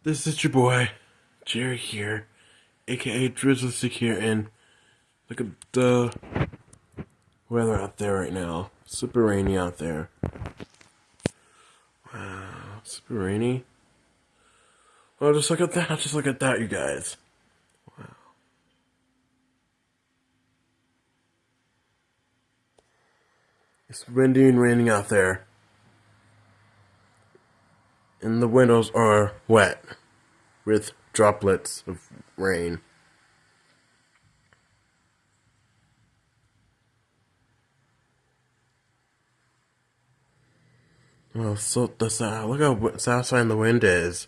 This is your boy, Jerry here, aka Drizzlestick here, and look at the weather out there right now. Super rainy out there. Wow, super rainy. Well, just look at that, you guys. Wow. It's windy and raining out there. And the windows are wet with droplets of rain. Oh, so look how satisfying the wind is.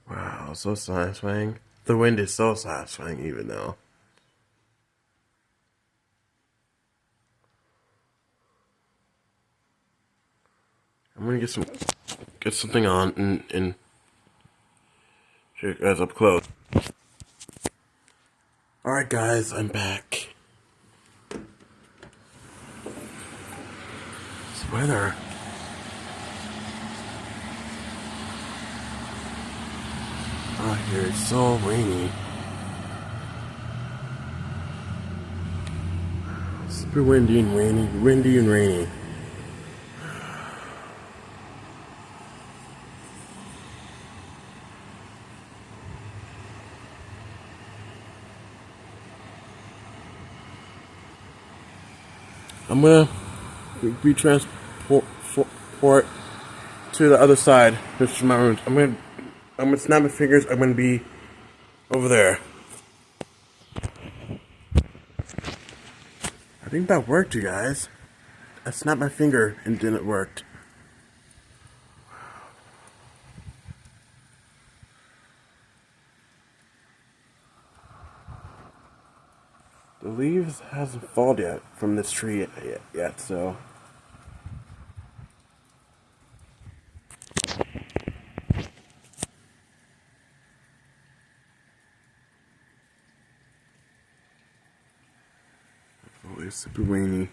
Wow, so satisfying. The wind is so satisfying, even though. I'm gonna get something on and show you guys up close. Alright guys, I'm back. This weather. Out here it's so rainy. Super windy and rainy. I'm gonna be transport to the other side, which is my room. I'm gonna snap my fingers. I'm gonna be over there. I think that worked, you guys. I snapped my finger and then it worked. The leaves hasn't fallen yet from this tree yet, so. Oh, it's super rainy.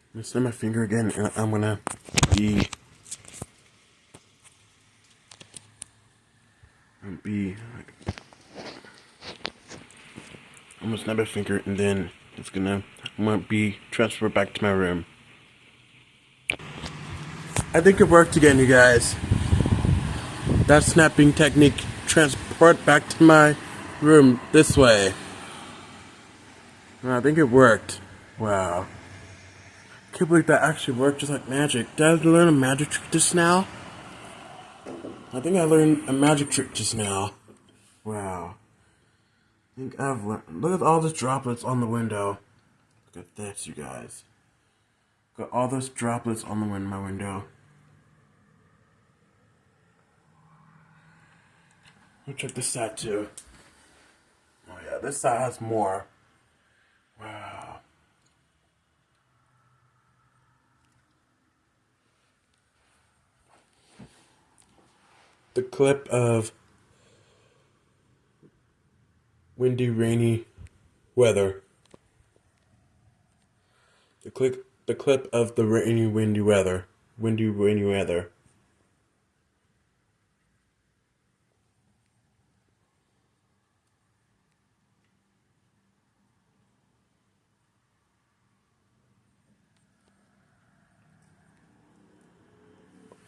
I'm gonna snap my finger again, and I'm gonna I'm gonna snap my finger, and then I'm gonna be transferred back to my room. I think it worked again, you guys. That snapping technique transport back to my room this way. I think it worked. Wow. Can't believe that actually worked just like magic. Did I learn a magic trick just now? I think I learned a magic trick just now. Wow. I think I've learned. Look at all those droplets on the window. Look at this, you guys. Got all those droplets on my window. Let me check this side too. Oh yeah, this side has more. Wow. The clip of windy, rainy weather. The clip of the rainy, windy weather. Windy, rainy weather.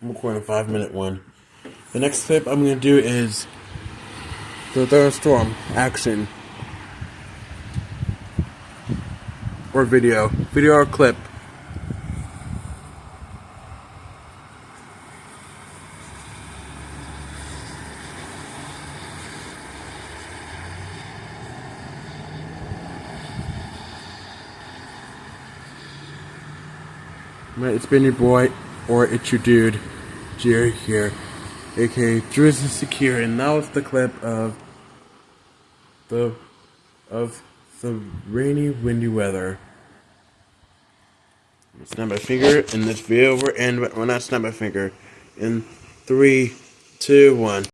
I'm recording a 5-minute one. The next clip I'm going to do is the thunderstorm action. Or video. Video or clip. It's been your boy, or it's your dude, Jerry here, aka Drizzy Secure, and that was the clip of the rainy, windy weather. Snap my finger, and this video will end when I snap my finger. In 3, 2, 1.